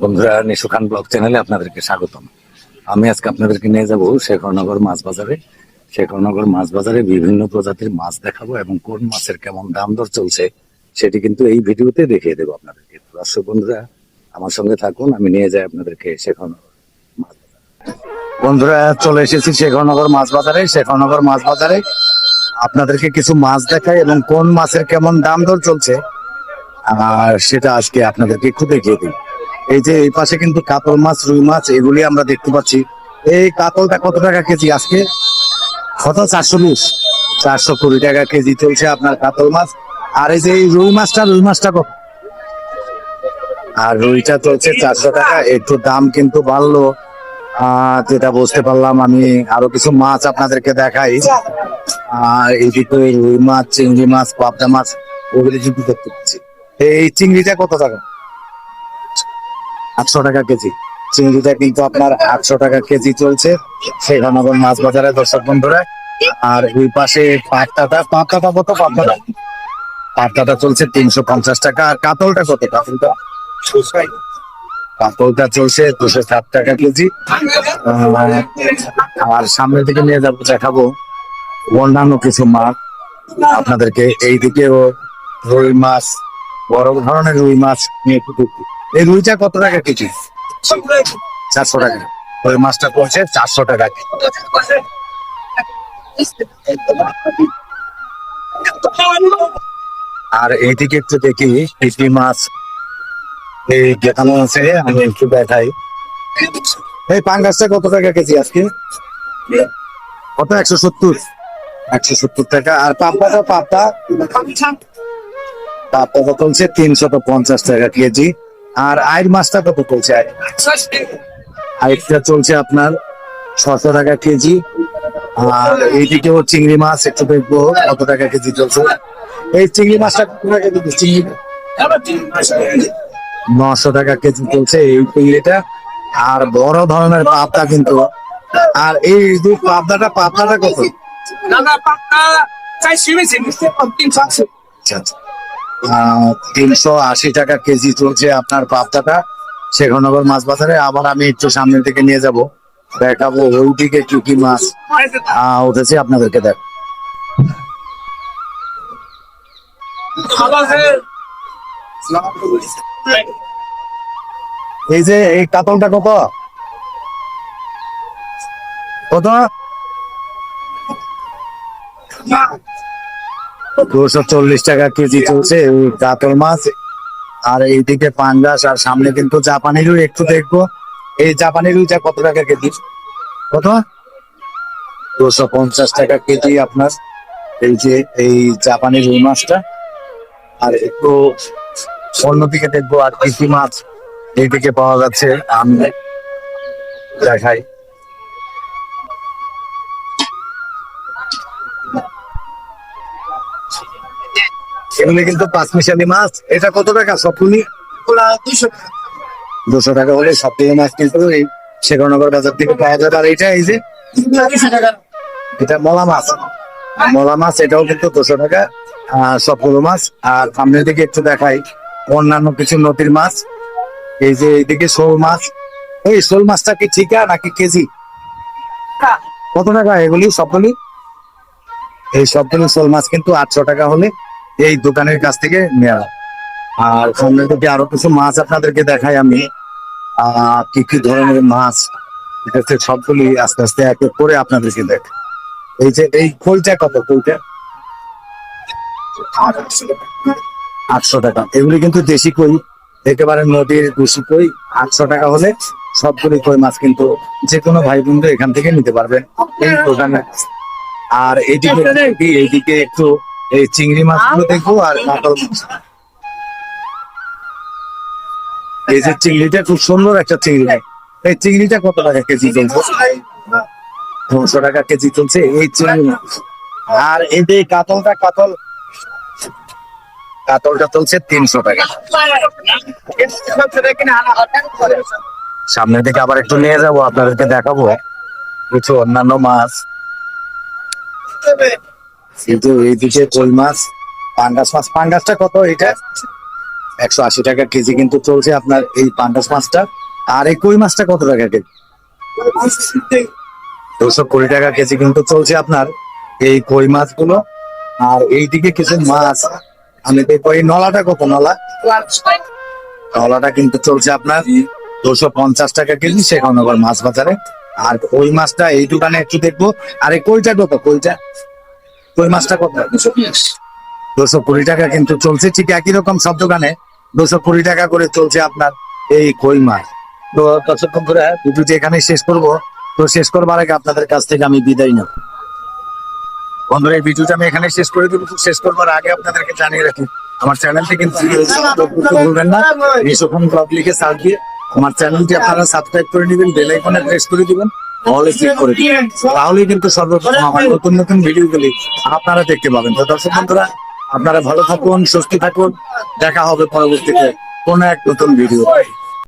বন্ধুরা, নিশু খান ব্লগ চ্যানেলে আপনাদেরকে স্বাগতম। আমি আজকে আপনাদেরকে নিয়ে যাব শেখরনগর মাছ বাজারে। শেখরনগর মাছ বাজারে বিভিন্ন প্রজাতির মাছ দেখাবো এবং কোন মাছের কেমন দাম দর চলছে সেটি কিন্তু এই ভিডিওতে দেখিয়ে দেবো আপনাদেরকে। দর্শক বন্ধুরা, আমার সঙ্গে থাকুন, আমি নিয়ে যাই আপনাদেরকে শেখরনগর মাছ বাজারে। বন্ধুরা, চলে এসেছি শেখরনগর মাছ বাজারে। শেখরনগর মাছ বাজারে আপনাদেরকে কিছু মাছ দেখাই এবং কোন মাছের কেমন দাম দর চলছে আর সেটা আজকে আপনাদেরকে একটু দেখিয়ে দিই। এই যে এই পাশে কিন্তু কাতল মাছ, রুই মাছ এগুলি আমরা দেখতে পাচ্ছি। এই কাতলটা কত টাকা কেজি আজকে? কত? 420, 420 টাকা কেজি চলছে আপনার কাতল মাছ। আর এই যে এই রুই মাছটা কত? আর রুইটা চলছে 400 টাকা। একটু দাম কিন্তু বাড়লো, যেটা বুঝতে পারলাম আমি। আরো কিছু মাছ আপনাদেরকে দেখাই। এইদিকে রুই মাছ, চিংড়ি মাছ, পাবদা মাছ ওগুলি কিন্তু দেখতে পাচ্ছি। এই চিংড়িটা কত টাকা? 800 টাকা কেজি। চিংড়িটা কিন্তু আপনার 800 টাকা কেজি চলছে শেখরনগর মাছ বাজারে, দর্শক বন্ধুরা। আর ওই পাশে পাবদাটা কত? পাবদাটা চলছে 350 টাকা। আর কাতলটা কত? কাতলটা চলছে 260 টাকা কেজি। আর সামনের দিকে নিয়ে যাবো, দেখাবো অন্যান্য কিছু মাছ আপনাদেরকে। এইদিকেও রুই মাছ, বড় ধরনের রুই মাছ নিয়ে একটু দেখি। এই রুইটা কত টাকা কেজি? 400 টাকা। ওই মাছটা পড়ছে 400 টাকা। আর এইদিকে একটু দেখি কি মাছ এই দেখানো আছে, আমি একটু দেখাই। এই পাঙ্গাসটা কত টাকা কেজি আজকে? কত? 170, 170 টাকা। আর পাবদাটা চলছে 350 টাকা কেজি। আর আইর মাছটা কত চলছে? আইরটা চলছে আপনার 600 টাকা কেজি। আর এইদিকেও চিংড়ি মাছ একটু দেখবো কত টাকা কেজি চলছে। এই চিংড়ি মাছটা কত টাকা কেজি? 900 টাকা কেজি চলছে এই চিংড়িটা। আর বড় ধরনের পাবদা কিন্তু। আর এই যে পাবদাটা কত? 380 টাকা কেজি চলছে আপনার পাবদাটা শেখরনগর মাছ বাজারে। আবার আমি একটু সামনের দিকে নিয়ে যাব, দেখাবো ওইদিকে কি কি মাছ উঠেছে আপনাদেরকে। দেখ, এই যে এই কাতলটা কত? কত? 240 টাকা কেজি চলছে ওই কাতল মাছ। আর এইদিকে পাঙ্গাস। আর সামনে কিন্তু জাপানি রুই একটু দেখবো। এই জাপানি রুইটা কত টাকা কেজি? কত? 250 টাকা কেজি আপনার এই যে এই জাপানি রুই মাছটা। আর একটু অন্যদিকে দেখবো আর কি কি মাছ এইদিকে পাওয়া যাচ্ছে, আমি দেখাই। এগুলি কিন্তু পাঁচমিশালি মাছ। এটা কত টাকা সবগুলি? 200 টাকা হলে সবগুলো মাছ কিন্তু এই শেখরনগর বাজার থেকে পাওয়া যাবে। আর এটা এই যে এটা মলা মাছ, মলা মাছ এটাও কিন্তু 200 টাকা সবগুলো মাছ। আর সামনের দিকে একটু দেখাই অন্যান্য কিছু নদীর মাছ। এই যে এইদিকে শোল মাছ। এই শোল মাছটা কি ঠিকা নাকি কেজি? কত টাকা এগুলি সবগুলি? এই সবগুলো শোল মাছ কিন্তু 800 টাকা হলে এই দোকানের কাছ থেকে নেওয়া। আর সামনের দিকে আরো কিছু মাছ আপনাদেরকে দেখাই আমি, কি কি ধরনের মাছ এটাতে সবগুলি আস্তে আস্তে এক এক করে আপনাদেরকে দেখ। এই যে এই কইটা কত? কইটা 800 টাকা। এগুলি কিন্তু দেশি কই, একেবারে নদীর দেশি কই। 800 টাকা হলে সবগুলি কই মাছ কিন্তু যে কোনো ভাই বন্ধু এখান থেকে নিতে পারবেন এই দোকানে। আর এইদিকে একটু এই চিংড়ি মাছগুলো দেখবো আর কাতল মাছ। এই যে চিংড়িটা খুব সুন্দর একটা চিংড়ি। এই চিংড়িটা কত টাকা কেজি চলছে? 200 টাকা কেজি চলছে এই চিংড়ি মাছ। আর এই যে কাতলটা চলছে 300 টাকা। সামনের দিকে আবার একটু নিয়ে যাবো, আপনাদেরকে দেখাবো কিছু অন্যান্য মাছ। কিন্তু এইদিকে কই মাছ, পাঙ্গাস মাছ। পাঙ্গাসটা কত? এটা 180 টাকা কেজি কিন্তু চলছে আপনার এই পাঙ্গাস মাছটা। আর এই কই মাছটা কত টাকা কেজি? 220 টাকা কেজি কিন্তু চলছে আপনার এই কই মাছগুলো। আর এইদিকে কিছু মাছ আমি দেখবো, এই নলাটা কত? নলাটা কিন্তু চলছে আপনার 250 টাকা কেজি শেখনগর মাছ বাজারে। আর কই মাছটা এই দোকানে একটু দেখবো। আর এই কইটা কত? কই মাছটা কত? 220 টাকা কিন্তু চলছে। ঠিক একই রকম সব দোকানে 220 টাকা করে চলছে আপনার এই কই মাছ। তো ততক্ষণ করে ভিডিওটি এখানে শেষ করব। তো শেষ করবার আগে আপনাদের কাছ থেকে আমি বিদায় নেব। বন্ধুরা, এই ভিডিওটা আমি এখানে শেষ করে দেবো। শেষ করবার আগে আপনাদেরকে জানিয়ে রাখি, আমার চ্যানেলটি কিন্তু ভুলবেন না, নিশোফোন ব্লগ লিখে সার্চ দিয়ে আমার চ্যানেলটি আপনারা সাবস্ক্রাইব করে নেবেন, বেল আইকনে প্রেস করে দিবেন, অলে ক্লিক করে দিবেন। তাহলেই কিন্তু সর্বপ্রথম আমার নতুন নতুন ভিডিওগুলি আপনারা দেখতে পাবেন। তো দর্শক বন্ধুরা, আপনারা ভালো থাকুন, সুস্থ থাকুন। দেখা হবে পরবর্তীতে কোনো এক নতুন ভিডিও।